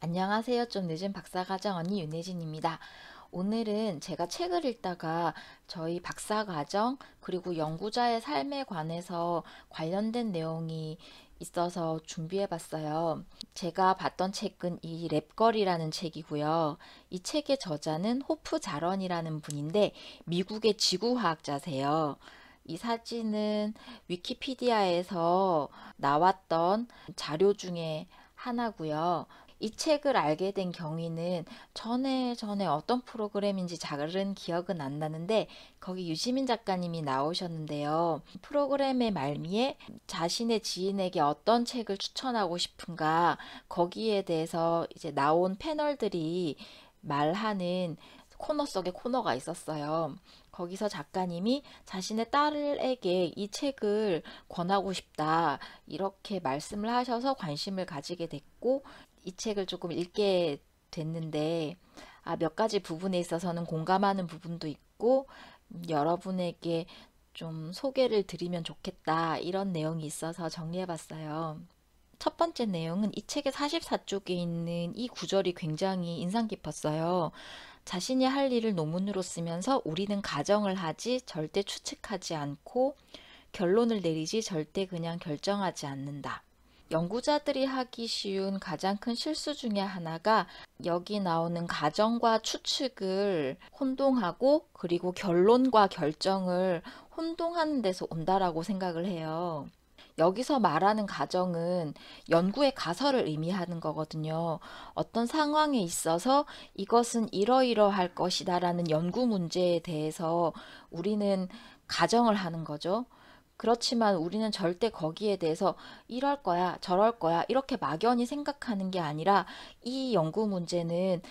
안녕하세요. 좀 늦은 박사과정 언니 윤혜진입니다. 오늘은 제가 책을 읽다가 저희 박사과정 그리고 연구자의 삶에 관해서 관련된 내용이 있어서 준비해 봤어요. 제가 봤던 책은 이 랩걸이라는 책이고요. 이 책의 저자는 호프 자런이라는 분인데 미국의 지구화학자세요. 이 사진은 위키피디아에서 나왔던 자료 중에 하나고요. 이 책을 알게 된 경위는 전에 어떤 프로그램인지 잘은 기억은 안 나는데 거기 유시민 작가님이 나오셨는데요. 프로그램의 말미에 자신의 지인에게 어떤 책을 추천하고 싶은가 거기에 대해서 이제 나온 패널들이 말하는 코너 속에 코너가 있었어요. 거기서 작가님이 자신의 딸에게 이 책을 권하고 싶다 이렇게 말씀을 하셔서 관심을 가지게 됐고 이 책을 조금 읽게 됐는데 몇 가지 부분에 있어서는 공감하는 부분도 있고 여러분에게 좀 소개를 드리면 좋겠다 이런 내용이 있어서 정리해 봤어요. 첫 번째 내용은 이 책의 44쪽에 있는 이 구절이 굉장히 인상 깊었어요. 자신이 할 일을 논문으로 쓰면서 우리는 가정을 하지 절대 추측하지 않고 결론을 내리지 절대 그냥 결정하지 않는다. 연구자들이 하기 쉬운 가장 큰 실수 중에 하나가 여기 나오는 가정과 추측을 혼동하고 그리고 결론과 결정을 혼동하는 데서 온다라고 생각을 해요. 여기서 말하는 가정은 연구의 가설을 의미하는 거거든요. 어떤 상황에 있어서 이것은 이러이러할 것이다라는 연구 문제에 대해서 우리는 가정을 하는 거죠. 그렇지만 우리는 절대 거기에 대해서 이럴 거야, 저럴 거야, 이렇게 막연히 생각하는 게 아니라 이 연구 문제는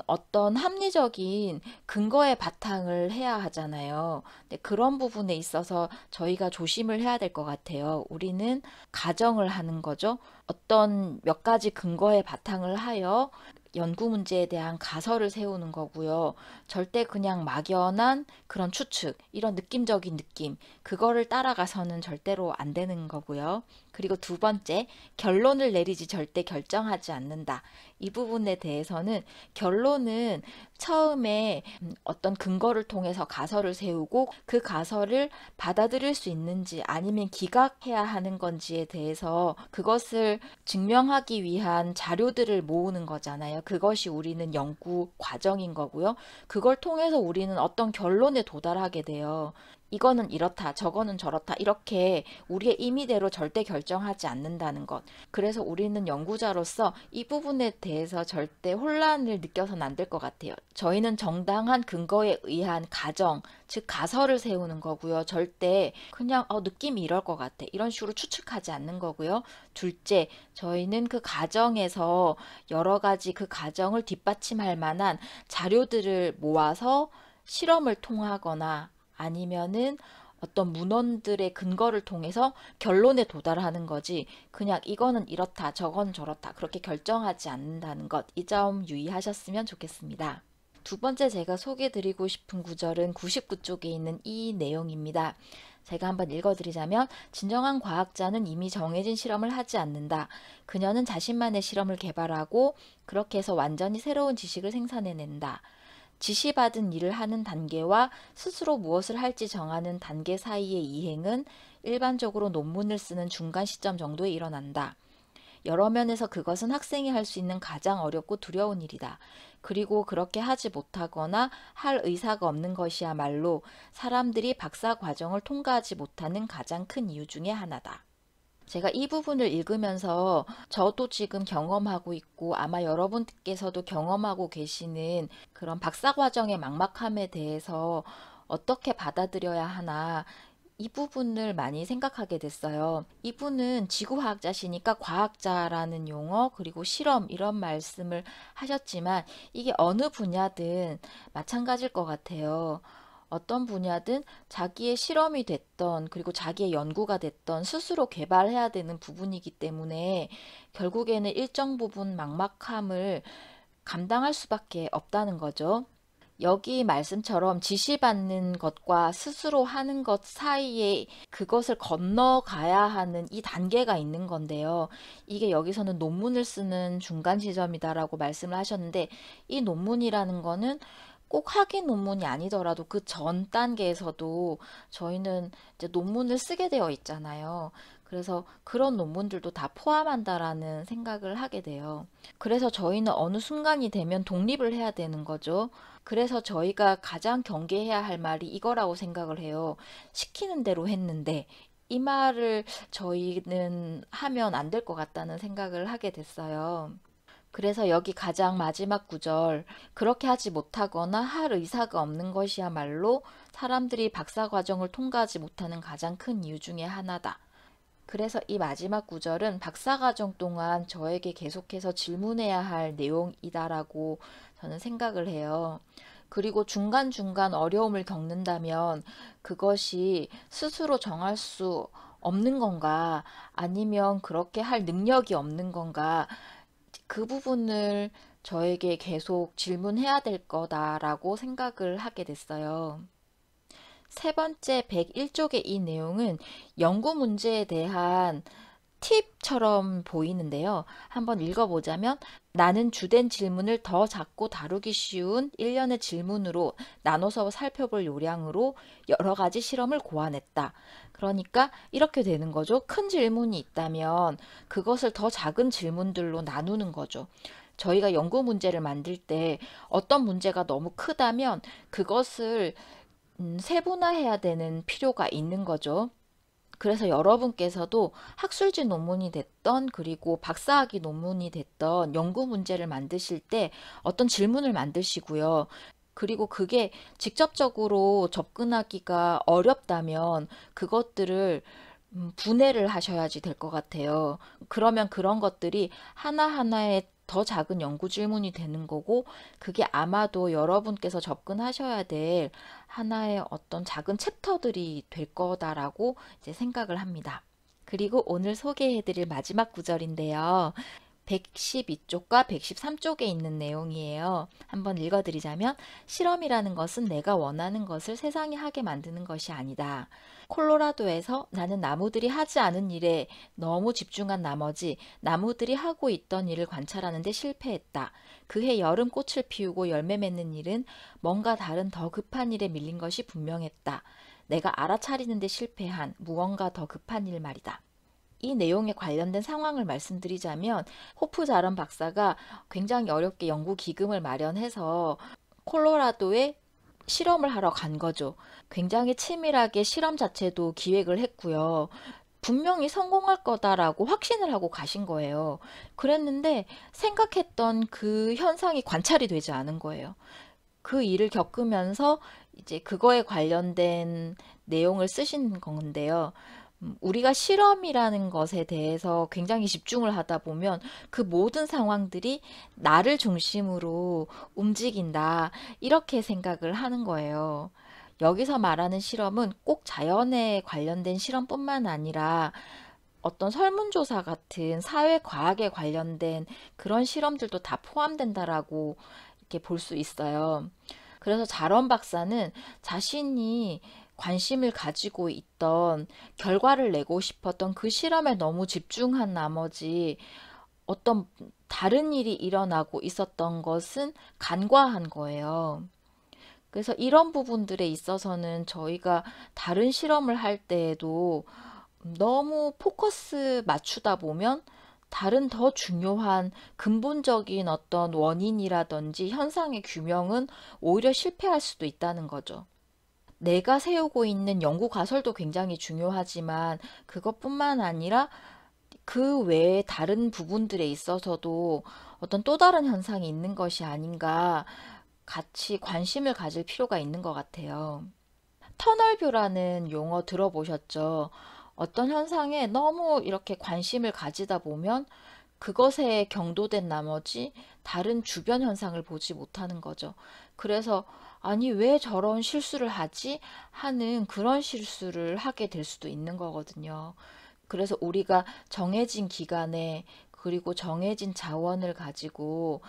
어떤 합리적인 근거의 바탕을 해야 하잖아요. 근데 그런 부분에 있어서 저희가 조심을 해야 될 것 같아요. 우리는 가정을 하는 거죠. 어떤 몇 가지 근거의 바탕을 하여 연구 문제에 대한 가설을 세우는 거고요. 절대 그냥 막연한 그런 추측, 이런 느낌적인 느낌, 그거를 따라가서는 절대로 안 되는 거고요. 그리고 두 번째, 결론을 내리지 절대 결정하지 않는다. 이 부분에 대해서는 결론은 처음에 어떤 근거를 통해서 가설을 세우고 그 가설을 받아들일 수 있는지 아니면 기각해야 하는 건지에 대해서 그것을 증명하기 위한 자료들을 모으는 거잖아요. 그것이 우리는 연구 과정인 거고요. 그걸 통해서 우리는 어떤 결론에 도달하게 돼요. 이거는 이렇다, 저거는 저렇다, 이렇게 우리의 임의대로 절대 결정하지 않는다는 것. 그래서 우리는 연구자로서 이 부분에 대해서 절대 혼란을 느껴서는 안 될 것 같아요. 저희는 정당한 근거에 의한 가정, 즉 가설을 세우는 거고요. 절대 그냥 느낌이 이럴 것 같아. 이런 식으로 추측하지 않는 거고요. 둘째, 저희는 그 가정에서 여러 가지 그 가정을 뒷받침할 만한 자료들을 모아서 실험을 통하거나 아니면은 어떤 문헌들의 근거를 통해서 결론에 도달하는 거지 그냥 이거는 이렇다 저건 저렇다 그렇게 결정하지 않는다는 것 이 점 유의하셨으면 좋겠습니다. 두 번째 제가 소개드리고 싶은 구절은 99쪽에 있는 이 내용입니다. 제가 한번 읽어드리자면 진정한 과학자는 이미 정해진 실험을 하지 않는다. 그녀는 자신만의 실험을 개발하고 그렇게 해서 완전히 새로운 지식을 생산해낸다. 지시받은 일을 하는 단계와 스스로 무엇을 할지 정하는 단계 사이의 이행은 일반적으로 논문을 쓰는 중간 시점 정도에 일어난다. 여러 면에서 그것은 학생이 할 수 있는 가장 어렵고 두려운 일이다. 그리고 그렇게 하지 못하거나 할 의사가 없는 것이야말로 사람들이 박사 과정을 통과하지 못하는 가장 큰 이유 중에 하나다. 제가 이 부분을 읽으면서 저도 지금 경험하고 있고 아마 여러분께서도 경험하고 계시는 그런 박사과정의 막막함에 대해서 어떻게 받아들여야 하나 이 부분을 많이 생각하게 됐어요. 이분은 지구화학자시니까 과학자라는 용어 그리고 실험 이런 말씀을 하셨지만 이게 어느 분야든 마찬가지일 것 같아요. 어떤 분야든 자기의 실험이 됐던 그리고 자기의 연구가 됐던 스스로 개발해야 되는 부분이기 때문에 결국에는 일정 부분 막막함을 감당할 수밖에 없다는 거죠. 여기 말씀처럼 지시받는 것과 스스로 하는 것 사이에 그것을 건너가야 하는 이 단계가 있는 건데요. 이게 여기서는 논문을 쓰는 중간 지점이다라고 말씀을 하셨는데, 이 논문이라는 거는 꼭 학위 논문이 아니더라도 그 전 단계에서도 저희는 이제 논문을 쓰게 되어 있잖아요. 그래서 그런 논문들도 다 포함한다라는 생각을 하게 돼요. 그래서 저희는 어느 순간이 되면 독립을 해야 되는 거죠. 그래서 저희가 가장 경계해야 할 말이 이거라고 생각을 해요. 시키는 대로 했는데 이 말을 저희는 하면 안 될 것 같다는 생각을 하게 됐어요. 그래서 여기 가장 마지막 구절, 그렇게 하지 못하거나 할 의사가 없는 것이야말로 사람들이 박사 과정을 통과하지 못하는 가장 큰 이유 중에 하나다. 그래서 이 마지막 구절은 박사과정 동안 저에게 계속해서 질문해야 할 내용이다라고 저는 생각을 해요. 그리고 중간중간 어려움을 겪는다면 그것이 스스로 정할 수 없는 건가, 아니면 그렇게 할 능력이 없는 건가, 그 부분을 저에게 계속 질문해야 될 거다라고 생각을 하게 됐어요. 세 번째 101쪽의 이 내용은 연구 문제에 대한 팁처럼 보이는데요. 한번 읽어보자면, 나는 주된 질문을 더 작고 다루기 쉬운 일련의 질문으로 나눠서 살펴볼 요량으로 여러 가지 실험을 고안했다. 그러니까 이렇게 되는 거죠. 큰 질문이 있다면 그것을 더 작은 질문들로 나누는 거죠. 저희가 연구 문제를 만들 때 어떤 문제가 너무 크다면 그것을 세분화해야 되는 필요가 있는 거죠. 그래서 여러분께서도 학술지 논문이 됐던, 그리고 박사학위 논문이 됐던 연구 문제를 만드실 때 어떤 질문을 만드시고요. 그리고 그게 직접적으로 접근하기가 어렵다면 그것들을 분해를 하셔야지 될 것 같아요. 그러면 그런 것들이 하나하나의 더 작은 연구 질문이 되는 거고, 그게 아마도 여러분께서 접근하셔야 될 하나의 어떤 작은 챕터들이 될 거다라고 이제 생각을 합니다. 그리고 오늘 소개해드릴 마지막 구절인데요. 112쪽과 113쪽에 있는 내용이에요. 한번 읽어드리자면, 실험이라는 것은 내가 원하는 것을 세상에 하게 만드는 것이 아니다. 콜로라도에서 나는 나무들이 하지 않은 일에 너무 집중한 나머지 나무들이 하고 있던 일을 관찰하는 데 실패했다. 그해 여름 꽃을 피우고 열매 맺는 일은 뭔가 다른 더 급한 일에 밀린 것이 분명했다. 내가 알아차리는 데 실패한 무언가 더 급한 일 말이다. 이 내용에 관련된 상황을 말씀드리자면, 호프 자런 박사가 굉장히 어렵게 연구 기금을 마련해서 콜로라도에 실험을 하러 간 거죠. 굉장히 치밀하게 실험 자체도 기획을 했고요. 분명히 성공할 거다라고 확신을 하고 가신 거예요. 그랬는데 생각했던 그 현상이 관찰이 되지 않은 거예요. 그 일을 겪으면서 이제 그거에 관련된 내용을 쓰신 건데요. 우리가 실험이라는 것에 대해서 굉장히 집중을 하다 보면 그 모든 상황들이 나를 중심으로 움직인다, 이렇게 생각을 하는 거예요. 여기서 말하는 실험은 꼭 자연에 관련된 실험뿐만 아니라 어떤 설문조사 같은 사회과학에 관련된 그런 실험들도 다 포함된다라고 이렇게 볼 수 있어요. 그래서 자런 박사는 자신이 관심을 가지고 있던, 결과를 내고 싶었던 그 실험에 너무 집중한 나머지 어떤 다른 일이 일어나고 있었던 것은 간과한 거예요. 그래서 이런 부분들에 있어서는 저희가 다른 실험을 할 때에도 너무 포커스 맞추다 보면 다른 더 중요한 근본적인 어떤 원인이라든지 현상의 규명은 오히려 실패할 수도 있다는 거죠. 내가 세우고 있는 연구 가설도 굉장히 중요하지만 그것뿐만 아니라 그 외에 다른 부분들에 있어서도 어떤 또 다른 현상이 있는 것이 아닌가, 같이 관심을 가질 필요가 있는 것 같아요. 터널뷰라는 용어 들어보셨죠? 어떤 현상에 너무 이렇게 관심을 가지다 보면 그것에 경도된 나머지 다른 주변 현상을 보지 못하는 거죠. 그래서 아니 왜 저런 실수를 하지? 하는 그런 실수를 하게 될 수도 있는 거거든요. 그래서 우리가 정해진 기간에, 그리고 정해진 자원을 가지고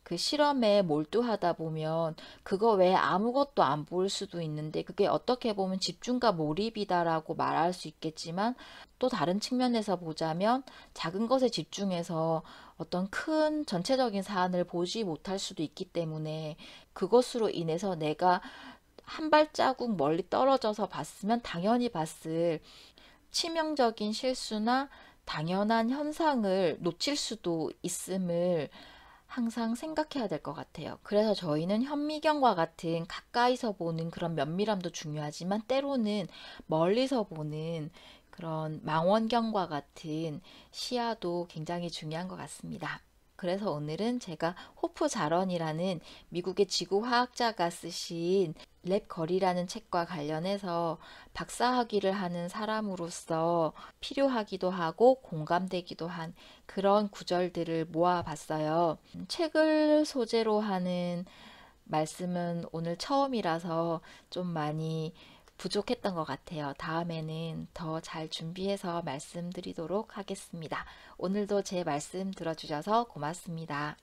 그 실험에 몰두하다 보면 그거 외에 아무것도 안 보일 수도 있는데 그게 어떻게 보면 집중과 몰입이다라고 말할 수 있겠지만 또 다른 측면에서 보자면 작은 것에 집중해서 어떤 큰 전체적인 사안을 보지 못할 수도 있기 때문에 그것으로 인해서 내가 한 발자국 멀리 떨어져서 봤으면 당연히 봤을 치명적인 실수나 당연한 현상을 놓칠 수도 있음을 항상 생각해야 될 것 같아요. 그래서 저희는 현미경과 같은 가까이서 보는 그런 면밀함도 중요하지만 때로는 멀리서 보는 그런 망원경과 같은 시야도 굉장히 중요한 것 같습니다. 그래서 오늘은 제가 호프 자런이라는 미국의 지구화학자가 쓰신 랩 거리라는 책과 관련해서 박사학위를 하는 사람으로서 필요하기도 하고 공감되기도 한 그런 구절들을 모아봤어요. 책을 소재로 하는 말씀은 오늘 처음이라서 좀 많이 부족했던 것 같아요. 다음에는 더 잘 준비해서 말씀드리도록 하겠습니다. 오늘도 제 말씀 들어주셔서 고맙습니다.